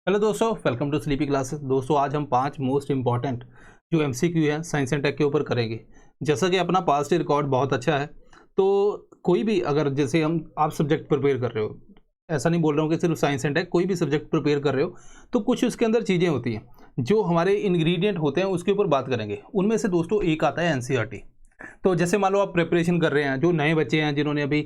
Hello दोस्तों, welcome to sleepy classes. दोस्तों आज हम 5 मोस्ट इंपॉर्टेंट जो एमसीक्यू है साइंस एंड टेक के ऊपर करेंगे। जैसा कि अपना पास्ट रिकॉर्ड बहुत अच्छा है, तो कोई भी अगर जैसे आप सब्जेक्ट प्रिपेयर कर रहे हो, ऐसा नहीं बोल रहा हूँ कि सिर्फ साइंस एंड टेक, कोई भी सब्जेक्ट प्रिपेयर कर रहे हो तो कुछ उसके अंदर चीज़ें होती हैं जो हमारे इंग्रेडिएंट होते हैं, उसके ऊपर बात करेंगे। उनमें से दोस्तों एक आता है एनसीईआरटी। तो जैसे मान लो आप प्रिपरेशन कर रहे हैं, जो नए बच्चे हैं जिन्होंने अभी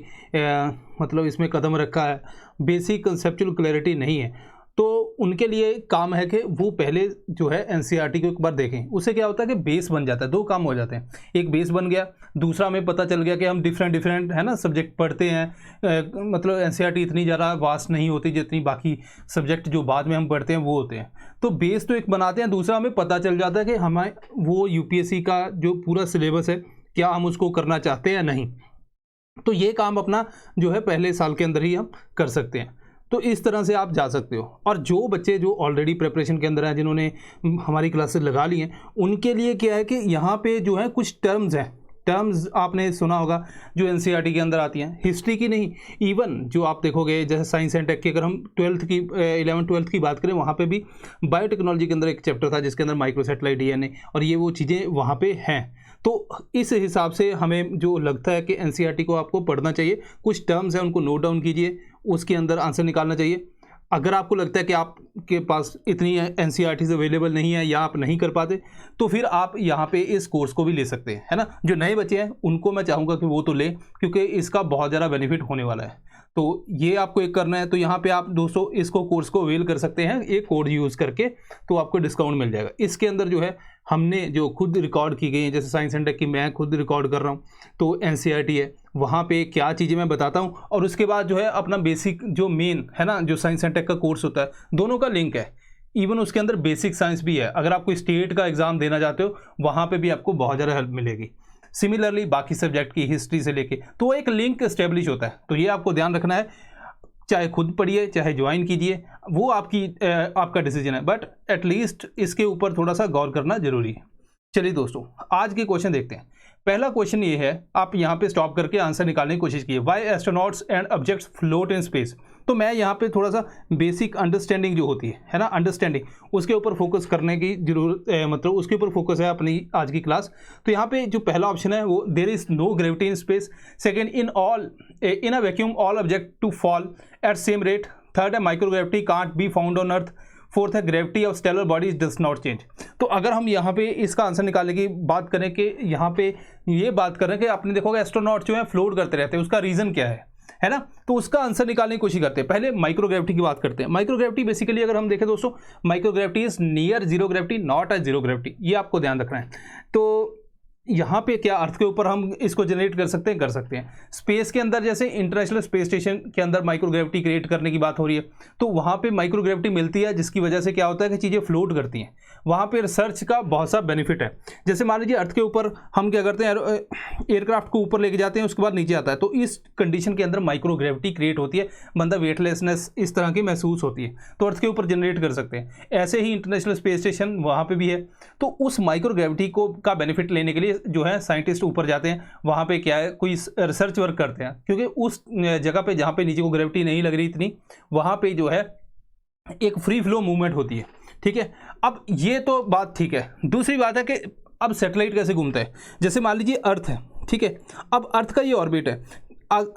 मतलब इसमें कदम रखा है, बेसिक कंसेप्चुअल क्लैरिटी नहीं है, तो उनके लिए काम है कि वो पहले जो है एनसीईआरटी को एक बार देखें। उससे क्या होता है कि बेस बन जाता है। दो काम हो जाते हैं, एक बेस बन गया, दूसरा हमें पता चल गया कि हम डिफरेंट है ना सब्जेक्ट पढ़ते हैं। मतलब एनसीईआरटी इतनी ज़्यादा वास्ट नहीं होती जितनी बाकी सब्जेक्ट जो बाद में हम पढ़ते हैं वो होते हैं। तो बेस तो एक बनाते हैं, दूसरा हमें पता चल जाता है कि हमें वो यूपीएससी का जो पूरा सिलेबस है क्या हम उसको करना चाहते हैं या नहीं। तो ये काम अपना जो है पहले साल के अंदर ही हम कर सकते हैं। तो इस तरह से आप जा सकते हो। और जो बच्चे जो ऑलरेडी प्रिपरेशन के अंदर हैं, जिन्होंने हमारी क्लासेस लगा ली हैं, उनके लिए क्या है कि यहाँ पे जो है कुछ टर्म्स हैं। टर्म्स आपने सुना होगा जो एनसीईआरटी के अंदर आती हैं, हिस्ट्री की नहीं, इवन जो आप देखोगे जैसे साइंस एंड टेक की, अगर हम 11th-12th की बात करें, वहाँ पे भी बायोटेक्नोलॉजी के अंदर एक चैप्टर था जिसके अंदर माइक्रो सैटेलाइट डीएनए और ये वो चीज़ें वहाँ पे हैं। तो इस हिसाब से हमें जो लगता है कि एनसीईआरटी को आपको पढ़ना चाहिए, कुछ टर्म्स हैं उनको नोट डाउन कीजिए, उसके अंदर आंसर निकालना चाहिए। अगर आपको लगता है कि आपके पास इतनी एनसीईआरटीज़ अवेलेबल नहीं है या आप नहीं कर पाते, तो फिर आप यहाँ पे इस कोर्स को भी ले सकते हैं, है ना। जो नए बच्चे हैं उनको मैं चाहूँगा कि वो तो लें, क्योंकि इसका बहुत ज़्यादा बेनिफिट होने वाला है। तो ये आपको एक करना है। तो यहाँ पे आप दोस्तों इसको कोर्स को अवेल कर सकते हैं एक कोड यूज़ करके, तो आपको डिस्काउंट मिल जाएगा। इसके अंदर जो है हमने जो खुद रिकॉर्ड की गई है, जैसे साइंस एंड टेक की मैं खुद रिकॉर्ड कर रहा हूँ, तो एनसीईआरटी है, वहाँ पे क्या चीज़ें मैं बताता हूँ, और उसके बाद जो है अपना बेसिक जो मेन है ना जो साइंस एंड टेक का कोर्स होता है, दोनों का लिंक है। इवन उसके अंदर बेसिक साइंस भी है। अगर आप कोई स्टेट का एग्जाम देना चाहते हो, वहाँ पे भी आपको बहुत ज़्यादा हेल्प मिलेगी। सिमिलरली बाकी सब्जेक्ट की हिस्ट्री से लेके, तो एक लिंक एस्टेब्लिश होता है। तो ये आपको ध्यान रखना है, चाहे खुद पढ़िए चाहे ज्वाइन कीजिए, वो आपका डिसीजन है, बट एटलीस्ट इसके ऊपर थोड़ा सा गौर करना जरूरी है। चलिए दोस्तों आज के क्वेश्चन देखते हैं। पहला क्वेश्चन ये है, आप यहाँ पे स्टॉप करके आंसर निकालने की कोशिश कीजिए। Why astronauts and objects float in space. तो मैं यहाँ पे थोड़ा सा बेसिक अंडरस्टैंडिंग जो होती है ना, अंडरस्टैंडिंग, उसके ऊपर फोकस करने की जरूरत मतलब उसके ऊपर फोकस है अपनी आज की क्लास। तो यहाँ पे जो पहला ऑप्शन है वो there is no gravity in space. Second, in a vacuum all object to fall at same rate. Third है microgravity can't be found on earth. Fourth है gravity of stellar bodies does not change. तो अगर हम यहाँ पे इसका answer निकालने की बात करें कि यहाँ पे ये बात करें कि आपने देखोगे एस्ट्रोनॉट जो है फ्लोट करते रहते हैं, उसका रीजन क्या है ना। तो उसका आंसर निकालने की कोशिश करते हैं। पहले माइक्रोग्रेविटी की बात करते हैं। माइक्रोग्रेविटी बेसिकली अगर हम देखें दोस्तों, microgravity is near zero gravity not at zero gravity, ये आपको ध्यान रखना है। तो यहाँ पे क्या अर्थ के ऊपर हम इसको जनरेट कर सकते हैं। स्पेस के अंदर जैसे इंटरनेशनल स्पेस स्टेशन के अंदर माइक्रोग्रेविटी क्रिएट करने की बात हो रही है, तो वहाँ पे माइक्रोग्रेविटी मिलती है, जिसकी वजह से क्या होता है कि चीज़ें फ्लोट करती हैं। वहाँ पे रिसर्च का बहुत सा बेनिफिट है। जैसे मान लीजिए अर्थ के ऊपर हम क्या करते हैं, एयरक्राफ्ट को ऊपर लेके जाते हैं, उसके बाद नीचे आता है, तो इस कंडीशन के अंदर माइक्रोग्रेविटी क्रिएट होती है, बंदा वेटलेसनेस इस तरह की महसूस होती है, तो अर्थ के ऊपर जनरेट कर सकते हैं। ऐसे ही इंटरनेशनल स्पेस स्टेशन वहाँ पे भी है। तो उस माइक्रोग्रेविटी को का बेनिफिट लेने के लिए जो है साइंटिस्ट ऊपर जाते हैं, वहाँ पे क्या है कोई रिसर्च वर्क करते हैं, क्योंकि उस जगह पे जहाँ पे नीचे को ग्रेविटी नहीं लग रही इतनी, वहाँ पे जो है एक फ्री फ्लो मूवमेंट होती है। ठीक है, अब ये तो बात ठीक है। दूसरी बात है कि अब सैटेलाइट कैसे घूमता है। जैसे मान लीजिए अर्थ है, ठीक है, अब अर्थ का ये ऑर्बिट है,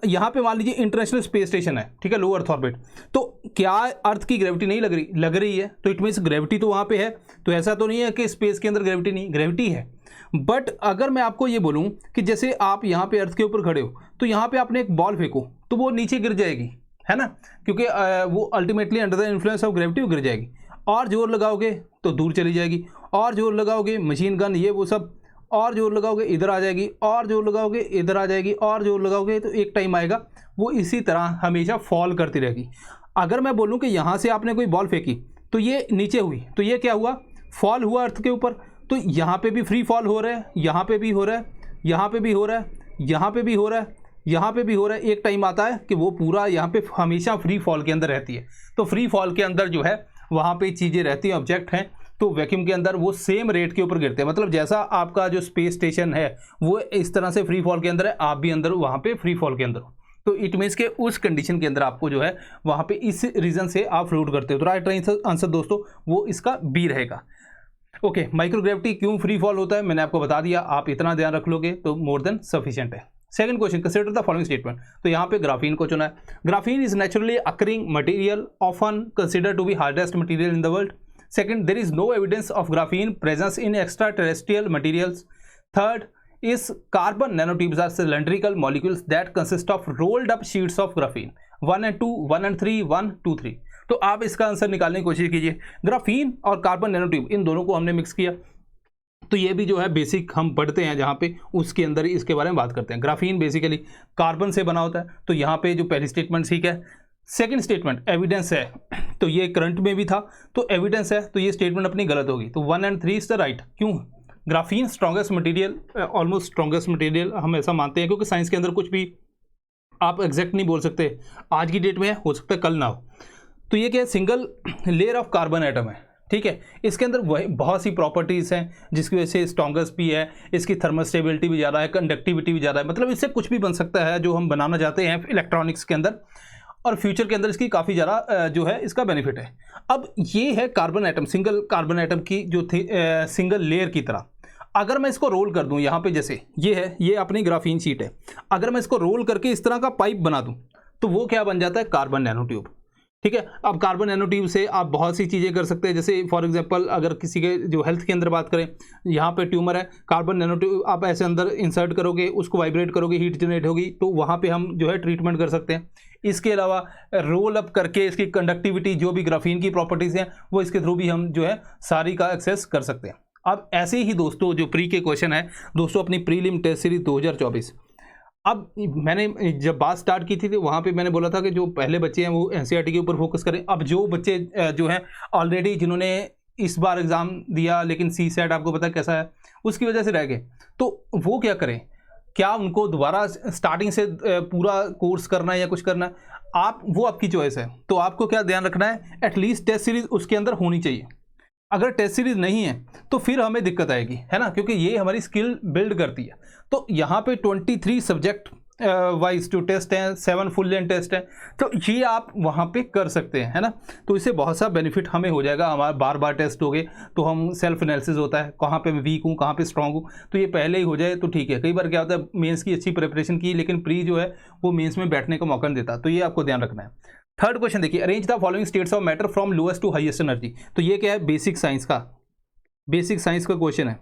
यहाँ पे मान लीजिए इंटरनेशनल स्पेस स्टेशन है, ठीक है, लो अर्थ ऑर्बिट। तो क्या अर्थ की ग्रेविटी नहीं लग रही है, तो इट मीन्स ग्रेविटी तो वहाँ पे है। तो ऐसा तो नहीं है कि स्पेस के अंदर ग्रेविटी नहीं, ग्रेविटी है। बट अगर मैं आपको ये बोलूँ कि जैसे आप यहाँ पे अर्थ के ऊपर खड़े हो, तो यहाँ पे आपने एक बॉल फेंको तो वो नीचे गिर जाएगी, है ना, क्योंकि वो ultimately under the influence of gravity वो गिर जाएगी। और जोर लगाओगे तो दूर चली जाएगी, और जोर लगाओगे मशीन गन ये वो सब, और जोर लगाओगे इधर आ जाएगी, और जोर लगाओगे इधर आ जाएगी, और जोर लगाओगे तो एक टाइम आएगा वो इसी तरह हमेशा फॉल करती रहेगी। अगर मैं बोलूँ कि यहाँ से आपने कोई बॉल फेंकी तो ये नीचे हुई, तो ये क्या हुआ, फॉल हुआ अर्थ के ऊपर। तो यहाँ पे भी फ्री फॉल हो रहा है, यहाँ पे भी हो रहा है, यहाँ पे भी हो रहा है, यहाँ पे भी हो रहा है, यहाँ पे भी हो रहा है। एक टाइम आता है कि वो पूरा यहाँ पे हमेशा फ्री फॉल के अंदर रहती है। तो फ्री फॉल के अंदर जो है वहाँ पे चीज़ें रहती हैं, ऑब्जेक्ट हैं, तो वैक्यूम के अंदर वो सेम रेट के ऊपर गिरते हैं। मतलब जैसा आपका जो स्पेस स्टेशन है वो इस तरह से फ्री फॉल के अंदर है, आप भी अंदर वहाँ पे फ्री फॉल के अंदर हो। तो इट मीन्स के उस कंडीशन के अंदर आपको जो है वहाँ पे इस रीजन से आप फ्लोट करते हो। तो राइट आंसर दोस्तों वो इसका बी रहेगा। ओके, माइक्रोग्रेविटी क्यों फ्री फॉल होता है मैंने आपको बता दिया, आप इतना ध्यान रख लोगे तो मोर देन सफिशिएंट है। Second question, consider the following statement. तो यहाँ पे ग्राफीन को चुना है। Graphene is naturally occurring material often considered to be hardest material in the world. Second, there is no evidence of graphene presence in extra terrestrial materials. Third, is carbon nanotubes are cylindrical molecules that consist of rolled up sheets of graphene। 1 and 2, 1 and 3, 1, 2, 3। तो आप इसका answer निकालने की कोशिश कीजिए। Graphene और carbon nanotube इन दोनों को हमने मिक्स किया, तो ये भी जो है बेसिक हम पढ़ते हैं जहाँ पे उसके अंदर इसके बारे में बात करते हैं। ग्राफीन बेसिकली कार्बन से बना होता है, तो यहाँ पे जो पहली स्टेटमेंट ठीक है। सेकंड स्टेटमेंट एविडेंस है, तो ये करंट में भी था, तो एविडेंस है, तो ये स्टेटमेंट अपनी गलत होगी। तो 1 and 3 इज द राइट। क्यों? Graphene strongest material, almost strongest material हम ऐसा मानते हैं, क्योंकि साइंस के अंदर कुछ भी आप एग्जैक्ट नहीं बोल सकते। आज की डेट में हो सकता है कल ना हो। तो ये क्या है? Single layer of carbon atom है, ठीक है। इसके अंदर वही बहुत सी प्रॉपर्टीज़ हैं जिसकी वजह से स्ट्रॉन्गेस्ट भी है, इसकी थर्मल स्टेबिलिटी भी ज़्यादा है, कंडक्टिविटी भी ज़्यादा है, मतलब इससे कुछ भी बन सकता है जो हम बनाना चाहते हैं इलेक्ट्रॉनिक्स के अंदर, और फ्यूचर के अंदर इसकी काफ़ी ज़्यादा जो है इसका बेनिफिट है। अब ये है carbon atom, single carbon atom की जो थी सिंगल लेयर की तरह। अगर मैं इसको रोल कर दूं यहाँ पे, जैसे ये है, ये अपनी ग्राफीन शीट है, अगर मैं इसको रोल करके इस तरह का पाइप बना दूं तो वो क्या बन जाता है? कार्बन नैनोट्यूब, ठीक है। अब कार्बन नैनोट्यूब से आप बहुत सी चीज़ें कर सकते हैं, जैसे फॉर एग्जांपल अगर किसी के जो हेल्थ के अंदर बात करें, यहाँ पे ट्यूमर है, कार्बन नैनोट्यूब आप ऐसे अंदर इंसर्ट करोगे, उसको वाइब्रेट करोगे, हीट जनरेट होगी, तो वहाँ पे हम जो है ट्रीटमेंट कर सकते हैं। इसके अलावा रोल अप करके इसकी कंडक्टिविटी, जो भी ग्राफीन की प्रॉपर्टीज़ हैं, वो इसके थ्रू भी हम जो है सारी का एक्सेस कर सकते हैं। अब ऐसे ही दोस्तों जो प्री के क्वेश्चन है दोस्तों अपनी प्रीलिम टेस्ट सीरीज 2024। अब मैंने जब बात स्टार्ट की थी तो वहाँ पे मैंने बोला था कि जो पहले बच्चे हैं वो एनसीईआरटी के ऊपर फोकस करें। अब जो बच्चे जो हैं ऑलरेडी जिन्होंने इस बार एग्ज़ाम दिया लेकिन सी सेट आपको पता है कैसा है, उसकी वजह से रह गए, तो वो क्या करें? क्या उनको दोबारा स्टार्टिंग से पूरा कोर्स करना है या कुछ करना है? वो आपकी चॉइस है। तो आपको क्या ध्यान रखना है, एटलीस्ट टेस्ट सीरीज उसके अंदर होनी चाहिए। अगर टेस्ट सीरीज नहीं है तो फिर हमें दिक्कत आएगी, है ना, क्योंकि ये हमारी स्किल बिल्ड करती है। तो यहाँ पे 23 सब्जेक्ट वाइज जो टेस्ट हैं, 7 फुल लेंथ टेस्ट हैं, तो ये आप वहाँ पे कर सकते हैं, है ना। तो इससे बहुत सा बेनिफिट हमें हो जाएगा। हमारा बार बार टेस्ट हो गए तो हम सेल्फ एनालिसिस होता है, कहाँ पे मैं वीक हूँ, कहाँ पे स्ट्रांग हूँ, तो ये पहले ही हो जाए तो ठीक है। कई बार क्या होता है, मेंस की अच्छी प्रिपरेशन की लेकिन प्री जो है वो मेंस में बैठने का मौका नहीं देता, तो ये आपको ध्यान रखना है। थर्ड क्वेश्चन देखिए, arrange the following states of matter from lowest to highest energy. तो ये क्या है? बेसिक साइंस का क्वेश्चन है,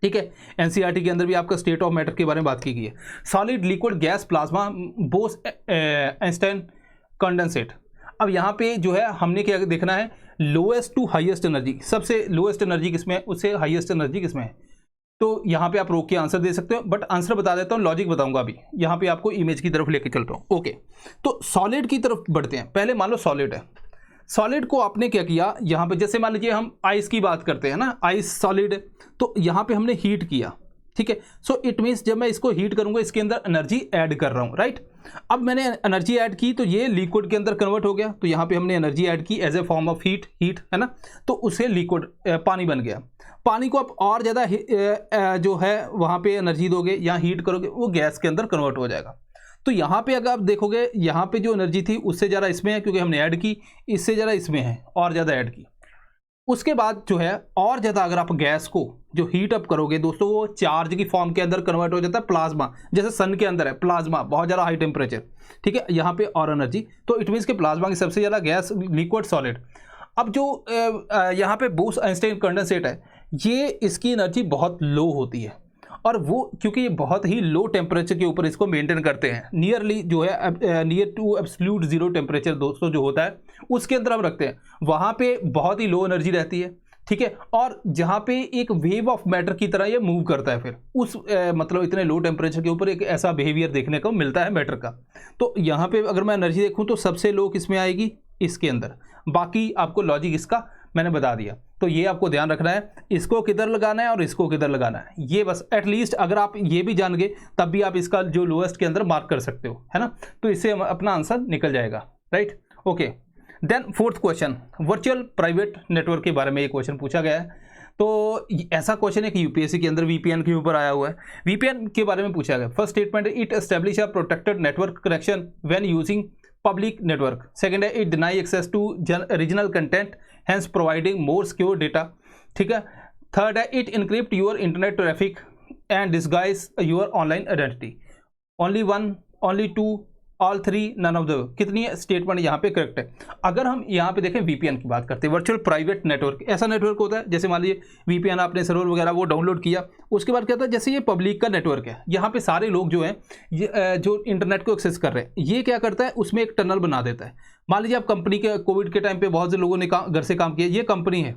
ठीक है। एनसीईआरटी के अंदर भी आपका स्टेट ऑफ मैटर के बारे में बात की गई है। Solid, liquid, gas, plasma, Bose, Einstein, condensate. अब यहाँ पे जो है हमने क्या देखना है, लोएस्ट टू हाईएस्ट एनर्जी, सबसे लोएस्ट एनर्जी किसमें है, उससे हाईएस्ट एनर्जी किसमें है। तो यहाँ पे आप रोक के आंसर दे सकते हो, बट आंसर बता देता हूँ, लॉजिक बताऊंगा अभी। यहाँ पे आपको इमेज की तरफ लेके चलता हूँ। ओके, तो सॉलिड की तरफ बढ़ते हैं। पहले मान लो सॉलिड है, सॉलिड को आपने क्या किया, यहाँ पे जैसे मान लीजिए हम आइस की बात करते हैं ना, आइस सॉलिड है, तो यहाँ पे हमने हीट किया, ठीक है। सो इट मीन्स जब मैं इसको हीट करूंगा इसके अंदर एनर्जी ऐड कर रहा हूँ, राइट। अब मैंने एनर्जी ऐड की तो ये लिक्विड के अंदर कन्वर्ट हो गया, तो यहाँ पे हमने एनर्जी ऐड की as a form of heat, है ना, तो उससे लिक्विड पानी बन गया। पानी को आप और ज़्यादा जो है वहाँ पे एनर्जी दोगे या हीट करोगे, वो गैस के अंदर कन्वर्ट हो जाएगा। तो यहाँ पे अगर आप देखोगे, यहाँ पे जो एनर्जी थी उससे ज़्यादा इसमें है क्योंकि हमने ऐड की, इससे ज़्यादा इसमें है और ज़्यादा ऐड की। उसके बाद जो है और ज़्यादा अगर आप गैस को जो हीट अप करोगे दोस्तों, वो चार्ज की फॉर्म के अंदर कन्वर्ट हो जाता है, प्लाज्मा, जैसे सन के अंदर है प्लाज्मा, बहुत ज़्यादा हाई टेम्परेचर, ठीक है, यहाँ पे और एनर्जी। तो इट मीन्स कि प्लाज्मा की सबसे ज़्यादा, गैस, लिक्विड, सॉलिड। अब जो यहाँ पे बोस आइंस्टाइन कंडेंसेट है, ये इसकी एनर्जी बहुत लो होती है, और वो क्योंकि ये बहुत ही लो टेम्परेचर के ऊपर इसको मेंटेन करते हैं, नियरली जो है near to absolute zero temperature दोस्तों जो होता है उसके अंदर हम रखते हैं, वहाँ पे बहुत ही लो एनर्जी रहती है, ठीक है। और जहाँ पे एक वेव ऑफ मैटर की तरह ये मूव करता है, फिर उस मतलब इतने लो टेम्परेचर के ऊपर एक ऐसा बिहेवियर देखने को मिलता है मैटर का। तो यहाँ पे अगर मैं एनर्जी देखूँ तो सबसे लो किसमें आएगी, इसके अंदर। बाकी आपको लॉजिक इसका मैंने बता दिया, तो ये आपको ध्यान रखना है, इसको किधर लगाना है और इसको किधर लगाना है, ये बस एटलीस्ट अगर आप ये भी जान गए तब भी आप इसका जो लोएस्ट के अंदर मार्क कर सकते हो, है ना। तो इससे अपना आंसर निकल जाएगा, right. Okay, then fourth question, virtual private network के बारे में ये क्वेश्चन पूछा गया है। तो ऐसा क्वेश्चन है कि यूपीएससी के अंदर वीपीएन के ऊपर आया हुआ है। वीपीएन के बारे में पूछा गया। फर्स्ट स्टेटमेंट है it establish a protected network connection when using public network. Second है it deny access to regional content hence providing more secure data. ठीक है। थर्ड है it encrypt your internet traffic and disguise your online identity. Only one, only two, all three, none of the. कितनी statement यहाँ पे correct है। अगर हम यहाँ पे देखें वीपीएन की बात करते हैं, वर्चुअल प्राइवेट नेटवर्क ऐसा नेटवर्क होता है जैसे मान लीजिए वीपीएन आपने सर्वर वगैरह वो डाउनलोड किया, उसके बाद क्या होता है जैसे ये पब्लिक का नेटवर्क है, यहाँ पे सारे लोग जो हैं जो इंटरनेट को एक्सेस कर रहे हैं, ये क्या करता है उसमें एक टनल बना देता है। मान लीजिए आप कंपनी के कोविड के टाइम पे बहुत से लोगों ने घर से काम किया, ये कंपनी है,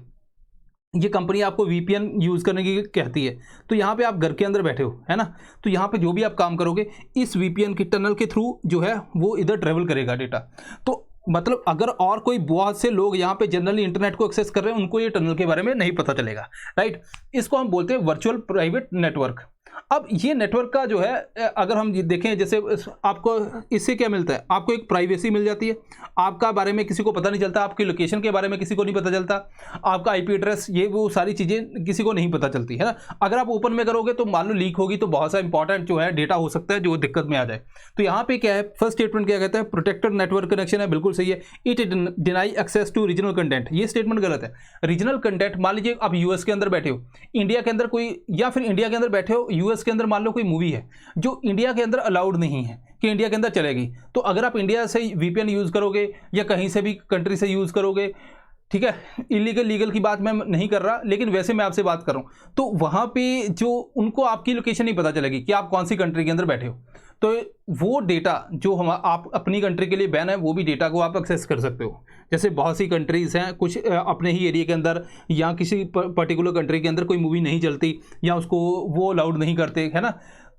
ये कंपनी आपको वीपीएन यूज़ करने की कहती है। तो यहाँ पे आप घर के अंदर बैठे हो, है ना, तो यहाँ पे जो भी आप काम करोगे इस वीपीएन की टनल के थ्रू जो है वो इधर ट्रेवल करेगा डेटा। तो मतलब अगर और कोई बहुत से लोग यहाँ पे जनरली इंटरनेट को एक्सेस कर रहे हैं, उनको ये टनल के बारे में नहीं पता चलेगा, राइट। इसको हम बोलते हैं वर्चुअल प्राइवेट नेटवर्क। अब ये नेटवर्क का जो है अगर हम देखें, जैसे आपको इससे क्या मिलता है, आपको एक प्राइवेसी मिल जाती है, आपका बारे में किसी को पता नहीं चलता, आपकी लोकेशन के बारे में किसी को नहीं पता चलता, आपका आईपी एड्रेस, ये वो सारी चीज़ें किसी को नहीं पता चलती है ना। अगर आप ओपन में करोगे तो मान लो लीक होगी तो बहुत सा इंपॉर्टेंट जो है डेटा हो सकता है जो दिक्कत में आ जाए। तो यहाँ पे क्या है, फर्स्ट स्टेटमेंट क्या कहता है, प्रोटेक्टेड नेटवर्क कनेक्शन है, बिल्कुल सही है। It deny access to regional content, ये स्टेटमेंट गलत है। रीजनल कंटेंट, मान लीजिए आप यूएस के अंदर बैठे हो, इंडिया के अंदर कोई, या फिर इंडिया के अंदर बैठे हो, यूएस के अंदर मान लो कोई मूवी है जो इंडिया के अंदर अलाउड नहीं है कि इंडिया के अंदर चलेगी, तो अगर आप इंडिया से वीपीएन यूज करोगे या कहीं से भी कंट्री से यूज करोगे, ठीक है, इलीगल लीगल की बात मैं नहीं कर रहा, लेकिन वैसे मैं आपसे बात कर रहा हूं, तो वहां पे जो उनको आपकी लोकेशन नहीं पता चलेगी कि आप कौन सी कंट्री के अंदर बैठे हो, तो वो डेटा जो आप अपनी कंट्री के लिए बैन है, वो भी डेटा को आप एक्सेस कर सकते हो। जैसे बहुत सी कंट्रीज़ हैं, कुछ अपने ही एरिया के अंदर या किसी पर्टिकुलर कंट्री के अंदर कोई मूवी नहीं चलती या उसको वो अलाउड नहीं करते, है ना,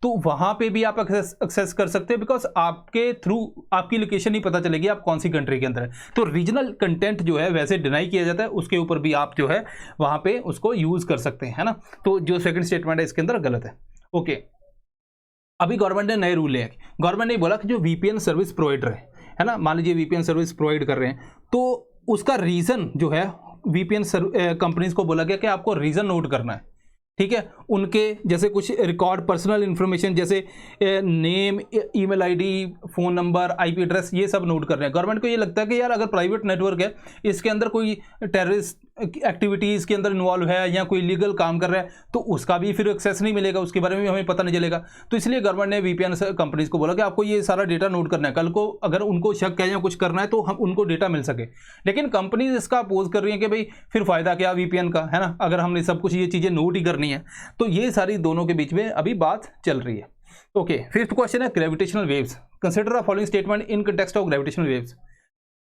तो वहाँ पे भी आप एक्सेस कर सकते हो, बिकॉज आपके थ्रू आपकी लोकेशन नहीं पता चलेगी आप कौन सी कंट्री के अंदर है। तो रीजनल कंटेंट जो है वैसे डिनाई किया जाता है, उसके ऊपर भी आप जो है वहाँ पे उसको यूज़ कर सकते हैं, है ना। तो जो सेकंड स्टेटमेंट है इसके अंदर गलत है। ओके, अभी गवर्नमेंट ने नए रूल लिया। गवर्नमेंट ने बोला कि जो वीपीएन सर्विस प्रोवाइडर है ना, मान लीजिए वीपीएन सर्विस प्रोवाइड कर रहे हैं, तो उसका रीज़न जो है वीपीएन कंपनीज को बोला गया कि आपको रीज़न नोट करना है, ठीक है। उनके जैसे कुछ रिकॉर्ड पर्सनल इंफॉर्मेशन जैसे name, email ID, phone number, IP address, ये सब नोट कर रहे हैं। गवर्नमेंट को ये लगता है कि यार अगर प्राइवेट नेटवर्क है, इसके अंदर कोई टेररिस्ट एक्टिविटीज़ के अंदर इन्वॉल्व है या कोई लीगल काम कर रहा है, तो उसका भी फिर एक्सेस नहीं मिलेगा, उसके बारे में हमें पता नहीं चलेगा। तो इसलिए गवर्नमेंट ने वीपीएन कंपनीज को बोला कि आपको ये सारा डेटा नोट करना है, कल को अगर उनको शक है या कुछ करना है तो हम उनको डेटा मिल सके। लेकिन कंपनीज इसका अपोज कर रही हैं कि भाई फिर फ़ायदा क्या वीपीएन का, है ना, अगर हमने सब कुछ ये चीज़ें नोट ही करनी है। तो ये सारी दोनों के बीच में अभी बात चल रही है। ओके, फिफ्थ क्वेश्चन है gravitational waves. Consider the following statement in context of gravitational waves.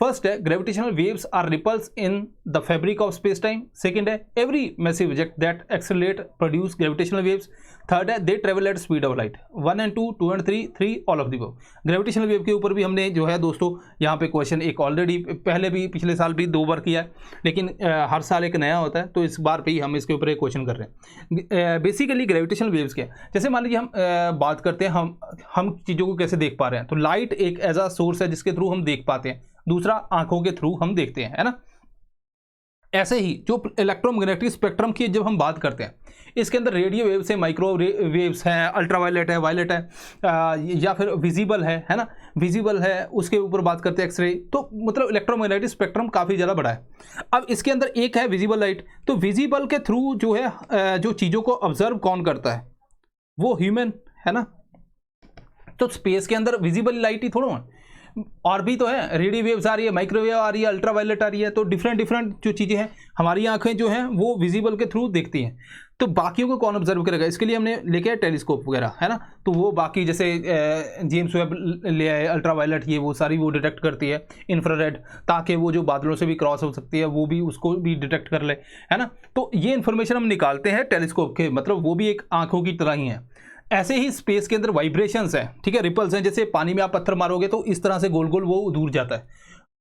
First है gravitational waves are ripples in the fabric of space time. Second है every massive object that accelerate produce gravitational waves. Third है they travel at speed of light. 1 and 2, 2 and 3 all of the above. Gravitational wave के ऊपर भी हमने जो है दोस्तों यहाँ पे क्वेश्चन एक ऑलरेडी पहले भी पिछले साल भी 2 बार किया है, लेकिन हर साल एक नया होता है, तो इस बार पे ही हम इसके ऊपर एक क्वेश्चन कर रहे हैं। बेसिकली ग्रेविटेशनल वेव्स क्या है, जैसे मान लीजिए हम बात करते हैं हम चीज़ों को कैसे देख पा रहे हैं, तो लाइट एक एज अ सोर्स है जिसके थ्रू हम देख पाते हैं, दूसरा आंखों के थ्रू हम देखते हैं, है ना। ऐसे ही जो इलेक्ट्रोमैग्नेटिक स्पेक्ट्रम की जब हम बात करते हैं, इसके अंदर रेडियो वेव्स है, माइक्रो वेव्स हैं, अल्ट्रावायलेट है, वायलेट है, या फिर विजिबल है ना, विजिबल है, उसके ऊपर बात करते हैं एक्सरे। तो मतलब इलेक्ट्रोमैग्नेटिक स्पेक्ट्रम काफ़ी ज़्यादा बड़ा है। अब इसके अंदर एक है विजिबल लाइट, तो विजिबल के थ्रू जो है जो चीज़ों को ऑब्जर्व कौन करता है, वो ह्यूमन, है ना। तो स्पेस के अंदर विजिबल लाइट ही थोड़ा और भी तो है, रेडियो वेव्स आ रही है, माइक्रोवेव आ रही है, अल्ट्रावायलेट आ रही है, तो डिफरेंट जो चीज़ें हैं हमारी आंखें जो हैं वो विजिबल के थ्रू देखती हैं। तो बाकियों को कौन ऑब्जर्व करेगा, इसके लिए हमने लेके आए टेलीस्कोप वगैरह, है ना। तो वो बाकी जैसे जेम्स वेब ले आए, अल्ट्रावायलेट, ये वो सारी वो डिटेक्ट करती है, इंफ्रारेड, ताकि वो जो बादलों से भी क्रॉस हो सकती है वो भी उसको भी डिटेक्ट कर ले, है ना। तो ये इन्फॉर्मेशन हम निकालते हैं टेलीस्कोप के, मतलब वो भी एक आंखों की तरह ही है। ऐसे ही स्पेस के अंदर वाइब्रेशंस हैं, ठीक है, रिपल्स हैं, जैसे पानी में आप पत्थर मारोगे तो इस तरह से गोल गोल वो दूर जाता है।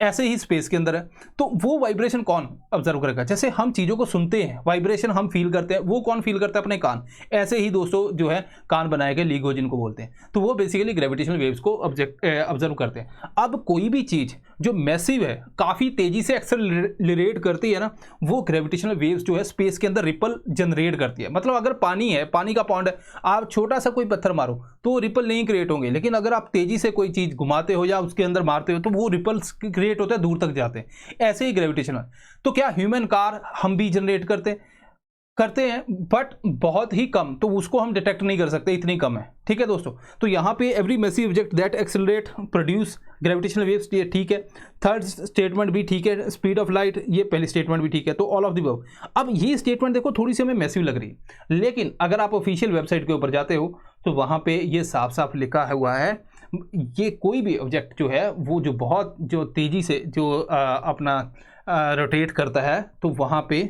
ऐसे ही स्पेस के अंदर है। तो वो वाइब्रेशन कौन ऑब्जर्व करेगा? जैसे हम चीज़ों को सुनते हैं, वाइब्रेशन हम फील करते हैं, वो कौन फील करता है? अपने कान। ऐसे ही दोस्तों जो है कान बनाए गए लीगो जिनको बोलते हैं, तो वो बेसिकली ग्रेविटेशनल वेव्स को ऑब्जर्व करते हैं। अब कोई भी चीज़ जो मैसिव है, काफ़ी तेज़ी से एक्सेलरेट करती है ना, वो ग्रेविटेशनल वेव्स जो है स्पेस के अंदर रिपल जनरेट करती है। मतलब अगर पानी है, पानी का पॉन्ड है, आप छोटा सा कोई पत्थर मारो तो रिपल नहीं क्रिएट होंगे, लेकिन अगर आप तेज़ी से कोई चीज़ घुमाते हो या उसके अंदर मारते हो तो वो रिपल्स क्रिएट होते हैं, दूर तक जाते हैं। ऐसे ही ग्रेविटेशन है। तो क्या ह्यूमन कार हम भी जनरेट करते हैं, बट बहुत ही कम, तो उसको हम डिटेक्ट नहीं कर सकते, इतनी कम है। ठीक है दोस्तों, तो यहाँ पे every massive object that accelerate produce gravitational waves, ये ठीक है। थर्ड स्टेटमेंट भी ठीक है, स्पीड ऑफ लाइट, ये पहली स्टेटमेंट भी ठीक है। तो ऑल ऑफ द अबव। अब ये स्टेटमेंट देखो थोड़ी सी हमें मैसिव लग रही है, लेकिन अगर आप ऑफिशियल वेबसाइट के ऊपर जाते हो तो वहाँ पे ये साफ साफ लिखा हुआ है, ये कोई भी ऑब्जेक्ट जो है वो जो बहुत जो तेज़ी से जो अपना रोटेट करता है, तो वहाँ पे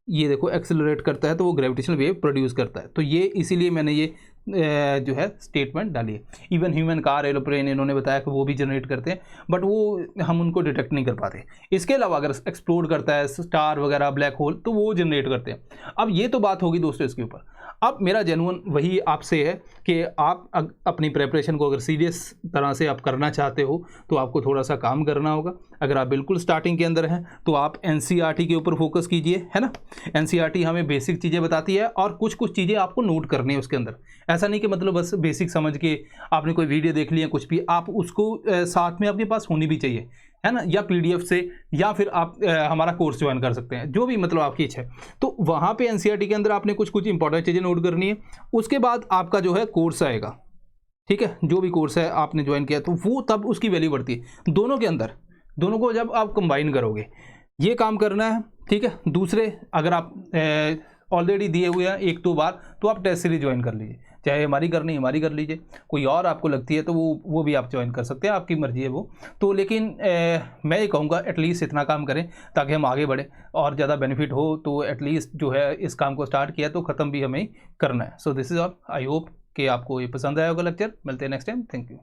ये देखो एक्सेलरेट करता है, तो वो ग्रेविटेशनल वेव प्रोड्यूस करता है। तो ये इसीलिए मैंने ये जो है स्टेटमेंट डाली है। इवन ह्यूमन कार, एरोप्लेन, इन्होंने बताया कि वो भी जनरेट करते हैं, बट वो हम उनको डिटेक्ट नहीं कर पाते। इसके अलावा अगर एक्सप्लोर करता है स्टार वगैरह, ब्लैक होल, तो वो जनरेट करते हैं। अब ये तो बात होगी दोस्तों इसके ऊपर। अब मेरा जेन्युइन वही आपसे है कि आप अपनी प्रेपरेशन को अगर सीरियस तरह से आप करना चाहते हो तो आपको थोड़ा सा काम करना होगा। अगर आप बिल्कुल स्टार्टिंग के अंदर हैं तो आप एनसीईआरटी के ऊपर फोकस कीजिए, है ना। एनसीईआरटी हमें बेसिक चीज़ें बताती है और कुछ कुछ चीज़ें आपको नोट करनी है उसके अंदर। ऐसा नहीं कि मतलब बस बेसिक समझ के आपने कोई वीडियो देख लिया, कुछ भी आप उसको साथ में आपके पास होनी भी चाहिए, है ना, या पीडीएफ से, या फिर आप हमारा कोर्स ज्वाइन कर सकते हैं, जो भी मतलब आपकी इच्छा है। तो वहाँ पे एनसीईआरटी के अंदर आपने कुछ कुछ इंपॉर्टेंट चीज़ें नोट करनी है। उसके बाद आपका जो है कोर्स आएगा, ठीक है, जो भी कोर्स है आपने ज्वाइन किया तो वो तब उसकी वैल्यू बढ़ती है। दोनों के अंदर, दोनों को जब आप कंबाइन करोगे ये काम करना है, ठीक है। दूसरे, अगर आप ऑलरेडी दिए हुए हैं एक दो बार, तो आप टेस्ट सीरीज ज्वाइन कर लीजिए, चाहे हमारी करनी हमारी कर लीजिए, कोई और आपको लगती है तो वो भी आप ज्वाइन कर सकते हैं, आपकी मर्जी है वो तो। लेकिन मैं ये कहूँगा एटलीस्ट इतना काम करें ताकि हम आगे बढ़ें और ज़्यादा बेनिफिट हो। तो एटलीस्ट जो है इस काम को स्टार्ट किया तो ख़त्म भी हमें करना है। So this is all. I hope कि आपको ये पसंद आया होगा लेक्चर। मिलते हैं नेक्स्ट टाइम। Thank you.